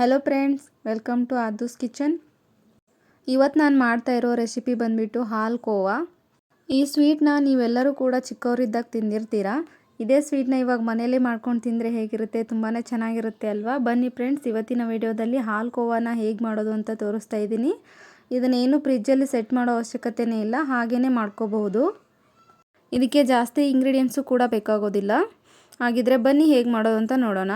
Hello friends, welcome to Aadhu's kitchen. ಇವತ್ತು ನಾನು ಮಾಡ್ತಾ ಇರೋ ರೆಸಿಪಿ ಬಂದ್ಬಿಟ್ಟು ಹಾಲು ಕೋವಾ. ಈ ಸ್ವೀಟ್ನ ನೀವೆಲ್ಲರೂ ಕೂಡ ಚಿಕ್ಕವರಿದ್ದಾಗ ತಿಂದಿರ್ತೀರಾ. ಇದೇ ಸ್ವೀಟ್ನ ಇವಾಗ ಮನೇಲೇ ಮಾಡ್ಕೊಂಡು ತಿಂದರೆ ಹೇಗಿರುತ್ತೆ, ತುಂಬಾ ಚೆನ್ನಾಗಿರುತ್ತೆ ಅಲ್ವಾ. ಬನ್ನಿ ಫ್ರೆಂಡ್ಸ್, ಇವತ್ತಿನ ವಿಡಿಯೋದಲ್ಲಿ ಹಾಲು ಕೋವಾನ ಹೇಗೆ ಮಾಡೋದು ಅಂತ ತೋರಿಸ್ತಾ ಇದ್ದೀನಿ. ಇದನ್ನೇನು ಫ್ರಿಜ್ಜಲ್ಲಿ ಸೆಟ್ ಮಾಡೋ ಅವಶ್ಯಕತೆಯೇ ಇಲ್ಲ, ಹಾಗೇ ಮಾಡ್ಕೋಬಹುದು. ಇದಕ್ಕೆ ಜಾಸ್ತಿ ಇಂಗ್ರೀಡಿಯೆಂಟ್ಸು ಕೂಡ ಬೇಕಾಗೋದಿಲ್ಲ. ಹಾಗಿದ್ರೆ ಬನ್ನಿ ಹೇಗೆ ಮಾಡೋದು ಅಂತ ನೋಡೋಣ.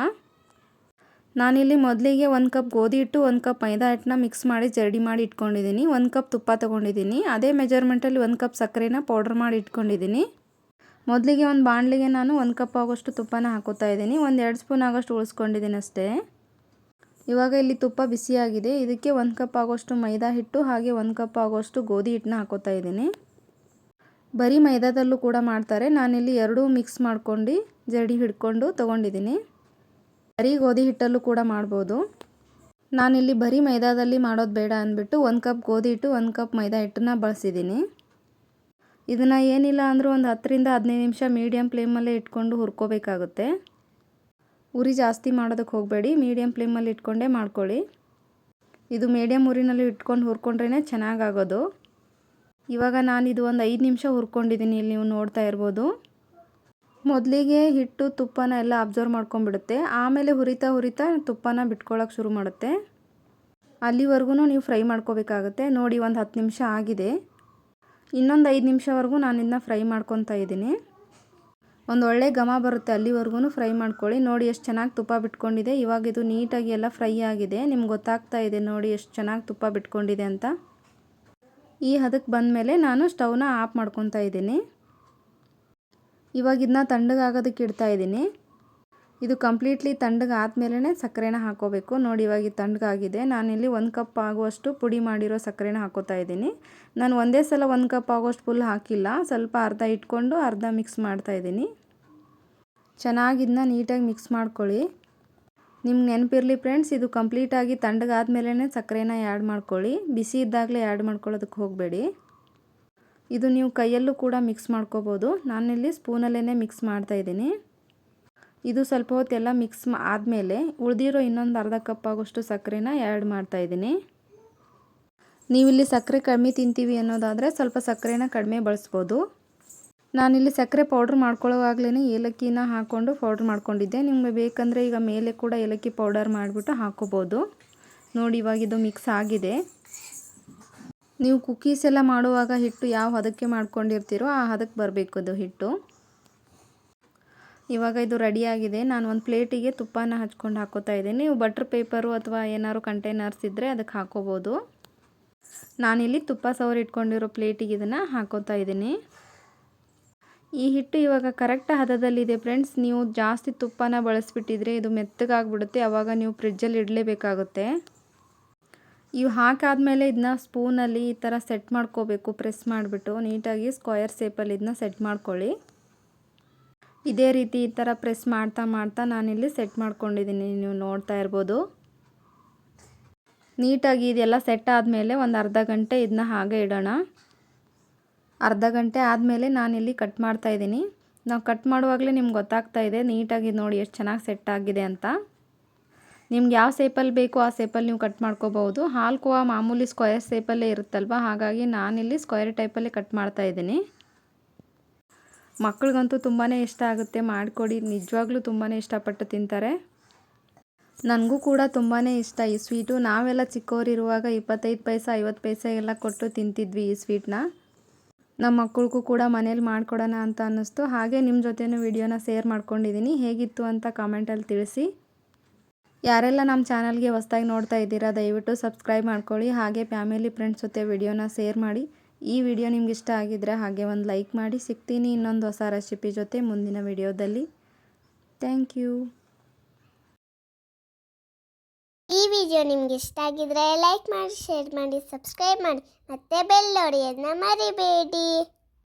ನಾನಿಲ್ಲಿ ಮೊದಲಿಗೆ 1 ಕಪ್ ಗೋಧಿ ಹಿಟ್ಟು, 1 ಕಪ್ ಮೈದಾ ಹಿಟ್ಟನ್ನ ಮಿಕ್ಸ್ ಮಾಡಿ ಜರಡಿ ಮಾಡಿ ಇಟ್ಕೊಂಡಿದ್ದೀನಿ. 1 ಕಪ್ ತುಪ್ಪ ತೊಗೊಂಡಿದ್ದೀನಿ. ಅದೇ ಮೆಜರ್ಮೆಂಟಲ್ಲಿ 1 ಕಪ್ ಸಕ್ಕರೆನ ಪೌಡ್ರ್ ಮಾಡಿ ಇಟ್ಕೊಂಡಿದ್ದೀನಿ. ಮೊದಲಿಗೆ ಒಂದು ಬಾಣಲಿಗೆ ನಾನು 1 ಕಪ್ ಆಗೋಷ್ಟು ತುಪ್ಪನ ಹಾಕೋತಾ ಇದ್ದೀನಿ. 1-2 ಸ್ಪೂನ್ ಆಗೋಷ್ಟು ಉಳಿಸ್ಕೊಂಡಿದ್ದೀನಿ ಅಷ್ಟೇ. ಇವಾಗ ಇಲ್ಲಿ ತುಪ್ಪ ಬಿಸಿಯಾಗಿದೆ. ಇದಕ್ಕೆ 1 ಕಪ್ ಆಗೋಷ್ಟು ಮೈದಾ ಹಿಟ್ಟು ಹಾಗೆ 1 ಕಪ್ ಆಗೋಷ್ಟು ಗೋಧಿ ಹಿಟ್ಟನ್ನ ಹಾಕೋತಾ ಇದ್ದೀನಿ. ಬರೀ ಮೈದಾದಲ್ಲೂ ಕೂಡ ಮಾಡ್ತಾರೆ. ನಾನಿಲ್ಲಿ ಎರಡೂ ಮಿಕ್ಸ್ ಮಾಡ್ಕೊಂಡು ಜರಡಿ ಹಿಡ್ಕೊಂಡು ತೊಗೊಂಡಿದ್ದೀನಿ. ಬರೀ ಗೋಧಿ ಹಿಟ್ಟಲ್ಲೂ ಕೂಡ ಮಾಡ್ಬೋದು. ನಾನಿಲ್ಲಿ ಬರೀ ಮೈದಾದಲ್ಲಿ ಮಾಡೋದು ಬೇಡ ಅಂದ್ಬಿಟ್ಟು 1 ಕಪ್ ಗೋಧಿ ಹಿಟ್ಟು 1 ಕಪ್ ಮೈದಾ ಹಿಟ್ಟನ್ನ ಬಳಸಿದ್ದೀನಿ. ಇದನ್ನು ಏನಿಲ್ಲ ಅಂದರೂ ಒಂದು 10-15 ನಿಮಿಷ ಮೀಡಿಯಮ್ ಫ್ಲೇಮಲ್ಲೇ ಇಟ್ಕೊಂಡು ಹುರ್ಕೋಬೇಕಾಗುತ್ತೆ. ಉರಿ ಜಾಸ್ತಿ ಮಾಡೋದಕ್ಕೆ ಹೋಗಬೇಡಿ, ಮೀಡಿಯಮ್ ಫ್ಲೇಮಲ್ಲಿ ಇಟ್ಕೊಂಡೇ ಮಾಡ್ಕೊಳ್ಳಿ. ಇದು ಮೀಡಿಯಮ್ ಉರಿನಲ್ಲಿ ಇಟ್ಕೊಂಡು ಹುರ್ಕೊಂಡ್ರೇ ಚೆನ್ನಾಗಾಗೋದು. ಇವಾಗ ನಾನಿದು ಒಂದು 5 ನಿಮಿಷ ಹುರ್ಕೊಂಡಿದ್ದೀನಿ. ಇಲ್ಲಿ ನೀವು ನೋಡ್ತಾ ಇರ್ಬೋದು. ಮೊದಲಿಗೆ ಹಿಟ್ಟು ತುಪ್ಪನ ಎಲ್ಲ ಅಬ್ಸರ್ವ್ ಮಾಡ್ಕೊಂಡ್ಬಿಡುತ್ತೆ. ಆಮೇಲೆ ಹುರಿತಾ ತುಪ್ಪನ ಬಿಟ್ಕೊಳ್ಳೋಕೆ ಶುರು ಮಾಡುತ್ತೆ. ಅಲ್ಲಿವರೆಗೂ ನೀವು ಫ್ರೈ ಮಾಡ್ಕೋಬೇಕಾಗುತ್ತೆ. ನೋಡಿ, ಒಂದು 10 ನಿಮಿಷ ಆಗಿದೆ. ಇನ್ನೊಂದು 5 ನಿಮಿಷವರೆಗೂ ನಾನು ಇದನ್ನ ಫ್ರೈ ಮಾಡ್ಕೊತಾ ಇದ್ದೀನಿ. ಒಂದು ಒಳ್ಳೆ ಘಮ ಬರುತ್ತೆ, ಅಲ್ಲಿವರೆಗೂ ಫ್ರೈ ಮಾಡ್ಕೊಳ್ಳಿ. ನೋಡಿ ಎಷ್ಟು ಚೆನ್ನಾಗಿ ತುಪ್ಪ ಬಿಟ್ಕೊಂಡಿದೆ. ಇವಾಗ ಇದು ನೀಟಾಗಿ ಎಲ್ಲ ಫ್ರೈ ಆಗಿದೆ. ನಿಮ್ಗೆ ಗೊತ್ತಾಗ್ತಾ ಇದೆ ನೋಡಿ ಎಷ್ಟು ಚೆನ್ನಾಗಿ ತುಪ್ಪ ಬಿಟ್ಕೊಂಡಿದೆ ಅಂತ. ಈ ಹದಕ್ಕೆ ಬಂದಮೇಲೆ ನಾನು ಸ್ಟವ್ನ ಆಫ್ ಮಾಡ್ಕೊತಾ ಇದ್ದೀನಿ. ಇವಾಗ ಇದನ್ನ ತಣ್ಣಗಾಗೋದಕ್ಕೆ ಇಡ್ತಾ ಇದ್ದೀನಿ. ಇದು ಕಂಪ್ಲೀಟ್ಲಿ ತಣ್ಣಗಾದ್ಮೇಲೆ ಸಕ್ಕರೆನ ಹಾಕೋಬೇಕು. ನೋಡಿ, ಇವಾಗ ಇದು ತಣ್ಣಗಾಗಿದೆ. ನಾನಿಲ್ಲಿ 1 ಕಪ್ ಆಗುವಷ್ಟು ಪುಡಿ ಮಾಡಿರೋ ಸಕ್ಕರೆನ ಹಾಕೋತಾ ಇದ್ದೀನಿ. ನಾನು ಒಂದೇ ಸಲ 1 ಕಪ್ ಆಗೋಷ್ಟು ಫುಲ್ ಹಾಕಿಲ್ಲ, ಸ್ವಲ್ಪ ಅರ್ಧ ಇಟ್ಕೊಂಡು ಅರ್ಧ ಮಿಕ್ಸ್ ಮಾಡ್ತಾ ಇದ್ದೀನಿ. ಚೆನ್ನಾಗಿ ಇದನ್ನ ನೀಟಾಗಿ ಮಿಕ್ಸ್ ಮಾಡ್ಕೊಳ್ಳಿ. ನಿಮ್ಗೆ ನೆನಪಿರಲಿ ಫ್ರೆಂಡ್ಸ್, ಇದು ಕಂಪ್ಲೀಟಾಗಿ ತಣ್ಣಗಾದ್ಮೇಲೆ ಸಕ್ಕರೆನ ಆ್ಯಡ್ ಮಾಡ್ಕೊಳ್ಳಿ. ಬಿಸಿ ಇದ್ದಾಗಲೇ ಆ್ಯಡ್ ಮಾಡ್ಕೊಳ್ಳೋದಕ್ಕೆ ಹೋಗಬೇಡಿ. ಇದು ನೀವು ಕೈಯಲ್ಲೂ ಕೂಡ ಮಿಕ್ಸ್ ಮಾಡ್ಕೋಬೋದು. ನಾನಿಲ್ಲಿ ಸ್ಪೂನಲ್ಲೇ ಮಿಕ್ಸ್ ಮಾಡ್ತಾ ಇದ್ದೀನಿ. ಇದು ಸ್ವಲ್ಪ ಹೊತ್ತೆಲ್ಲ ಮಿಕ್ಸ್ ಆದಮೇಲೆ ಉಳಿದಿರೋ ಇನ್ನೊಂದು ಅರ್ಧ ಕಪ್ ಆಗೋಷ್ಟು ಸಕ್ಕರೆನ ಆ್ಯಡ್ ಮಾಡ್ತಾ ಇದ್ದೀನಿ. ನೀವಿಲ್ಲಿ ಸಕ್ಕರೆ ಕಡಿಮೆ ತಿಂತೀವಿ ಅನ್ನೋದಾದರೆ ಸ್ವಲ್ಪ ಸಕ್ಕರೆನ ಕಡಿಮೆ ಬಳಸ್ಬೋದು. ನಾನಿಲ್ಲಿ ಸಕ್ಕರೆ ಪೌಡ್ರ್ ಮಾಡ್ಕೊಳ್ಳೋವಾಗಲೇ ಏಲಕ್ಕಿನ ಹಾಕ್ಕೊಂಡು ಪೌಡ್ರ್ ಮಾಡ್ಕೊಂಡಿದ್ದೆ. ನಿಮಗೆ ಬೇಕಂದರೆ ಈಗ ಮೇಲೆ ಕೂಡ ಏಲಕ್ಕಿ ಪೌಡರ್ ಮಾಡಿಬಿಟ್ಟು ಹಾಕೋಬೋದು. ನೋಡಿ, ಇವಾಗ ಇದು ಮಿಕ್ಸ್ ಆಗಿದೆ. ನೀವು ಕುಕ್ಕೀಸ್ ಎಲ್ಲ ಮಾಡುವಾಗ ಹಿಟ್ಟು ಯಾವ ಹದಕ್ಕೆ ಮಾಡ್ಕೊಂಡಿರ್ತೀರೋ ಆ ಹದಕ್ಕೆ ಬರಬೇಕು ಅದು ಹಿಟ್ಟು. ಇವಾಗ ಇದು ರೆಡಿಯಾಗಿದೆ. ನಾನು ಒಂದು ಪ್ಲೇಟಿಗೆ ತುಪ್ಪನ ಹಚ್ಕೊಂಡು ಹಾಕೋತಾ ಇದ್ದೀನಿ. ನೀವು ಬಟ್ರ್ ಪೇಪರು ಅಥವಾ ಏನಾದ್ರು ಕಂಟೈನರ್ಸ್ ಇದ್ದರೆ ಅದಕ್ಕೆ ಹಾಕೋಬೋದು. ನಾನಿಲ್ಲಿ ತುಪ್ಪ ಸವರಿ ಇಟ್ಕೊಂಡಿರೋ ಪ್ಲೇಟಿಗೆ ಇದನ್ನು ಹಾಕೋತಾ ಇದ್ದೀನಿ. ಈ ಹಿಟ್ಟು ಇವಾಗ ಕರೆಕ್ಟ್ ಹದದಲ್ಲಿದೆ ಫ್ರೆಂಡ್ಸ್. ನೀವು ಜಾಸ್ತಿ ತುಪ್ಪನ ಬಳಸಿಬಿಟ್ಟಿದ್ರೆ ಇದು ಮೆತ್ತಗಾಗ್ಬಿಡುತ್ತೆ. ಆವಾಗ ನೀವು ಫ್ರಿಜ್ಜಲ್ಲಿ ಇಡಲೇಬೇಕಾಗುತ್ತೆ. ಇವು ಹಾಕಾದ್ಮೇಲೆ ಇದನ್ನ ಸ್ಪೂನಲ್ಲಿ ಈ ಥರ ಸೆಟ್ ಮಾಡ್ಕೋಬೇಕು. ಪ್ರೆಸ್ ಮಾಡಿಬಿಟ್ಟು ನೀಟಾಗಿ ಸ್ಕ್ವಯರ್ ಶೇಪಲ್ಲಿ ಇದನ್ನ ಸೆಟ್ ಮಾಡ್ಕೊಳ್ಳಿ. ಇದೇ ರೀತಿ ಈ ಥರ ಪ್ರೆಸ್ ಮಾಡ್ತಾ ನಾನಿಲ್ಲಿ ಸೆಟ್ ಮಾಡ್ಕೊಂಡಿದ್ದೀನಿ. ನೀವು ನೋಡ್ತಾ ಇರ್ಬೋದು. ನೀಟಾಗಿ ಇದೆಲ್ಲ ಸೆಟ್ ಆದಮೇಲೆ ಒಂದು ಅರ್ಧ ಗಂಟೆ ಇದನ್ನ ಹಾಗೆ ಇಡೋಣ. ಅರ್ಧ ಗಂಟೆ ಆದಮೇಲೆ ನಾನಿಲ್ಲಿ ಕಟ್ ಮಾಡ್ತಾ ಇದ್ದೀನಿ. ನಾವು ಕಟ್ ಮಾಡುವಾಗಲೇ ನಿಮ್ಗೆ ಗೊತ್ತಾಗ್ತಾ ಇದೆ ನೀಟಾಗಿ ನೋಡಿ ಎಷ್ಟು ಚೆನ್ನಾಗಿ ಸೆಟ್ ಆಗಿದೆ ಅಂತ. ನಿಮ್ಗೆ ಯಾವ ಶೇಪಲ್ಲಿ ಬೇಕೋ ಆ ಶೇಪಲ್ಲಿ ನೀವು ಕಟ್ ಮಾಡ್ಕೋಬಹುದು. ಹಾಲು ಕೋವಾ ಮಾಮೂಲಿ ಸ್ಕ್ವಯರ್ ಶೇಪಲ್ಲೇ ಇರುತ್ತಲ್ವ, ಹಾಗಾಗಿ ನಾನಿಲ್ಲಿ ಸ್ಕ್ವಯರ್ ಟೈಪಲ್ಲೇ ಕಟ್ ಮಾಡ್ತಾ ಇದ್ದೀನಿ. ಮಕ್ಕಳಿಗಂತೂ ತುಂಬಾ ಇಷ್ಟ ಆಗುತ್ತೆ, ಮಾಡಿಕೊಡಿ. ನಿಜವಾಗ್ಲೂ ತುಂಬಾ ಇಷ್ಟಪಟ್ಟು ತಿಂತಾರೆ. ನನಗೂ ಕೂಡ ತುಂಬಾ ಇಷ್ಟ ಈ ಸ್ವೀಟು. ನಾವೆಲ್ಲ ಚಿಕ್ಕವರಿರುವಾಗ 25 ಪೈಸೆ 50 ಪೈಸೆ ಎಲ್ಲ ಕೊಟ್ಟು ತಿಂತಿದ್ವಿ ಈ ಸ್ವೀಟ್ನ. ನಮ್ಮ ಮಕ್ಕಳಿಗೂ ಕೂಡ ಮನೇಲಿ ಮಾಡಿಕೊಡೋಣ ಅಂತ ಅನ್ನಿಸ್ತು. ಹಾಗೆ ನಿಮ್ಮ ಜೊತೆನೂ ವಿಡಿಯೋನ ಶೇರ್ ಮಾಡ್ಕೊಂಡಿದ್ದೀನಿ. ಹೇಗಿತ್ತು ಅಂತ ಕಾಮೆಂಟಲ್ಲಿ ತಿಳಿಸಿ. ಯಾರೆಲ್ಲ ನಮ್ಮ ಚಾನಲ್ಗೆ ಹೊಸದಾಗಿ ನೋಡ್ತಾ ಇದ್ದೀರಾ ದಯವಿಟ್ಟು ಸಬ್ಸ್ಕ್ರೈಬ್ ಮಾಡ್ಕೊಳ್ಳಿ. ಹಾಗೆ ಫ್ಯಾಮಿಲಿ ಫ್ರೆಂಡ್ಸ್ ಜೊತೆ ವಿಡಿಯೋನ ಶೇರ್ ಮಾಡಿ. ಈ ವಿಡಿಯೋ ನಿಮ್ಗೆ ಇಷ್ಟ ಆಗಿದ್ದರೆ ಹಾಗೆ ಒಂದು ಲೈಕ್ ಮಾಡಿ. ಸಿಗ್ತೀನಿ ಇನ್ನೊಂದು ಹೊಸ ರೆಸಿಪಿ ಜೊತೆ ಮುಂದಿನ ವಿಡಿಯೋದಲ್ಲಿ. Thank you. ಈ ವಿಡಿಯೋ ನಿಮ್ಗೆ ಇಷ್ಟ ಆಗಿದ್ರೆ ಲೈಕ್ ಮಾಡಿ, ಶೇರ್ ಮಾಡಿ, ಸಬ್ಸ್ಕ್ರೈಬ್ ಮಾಡಿ, ಮತ್ತೆ ಬೆಲ್ ಹೊಡೆಯೋದನ್ನ ಮರಿಬೇಡಿ.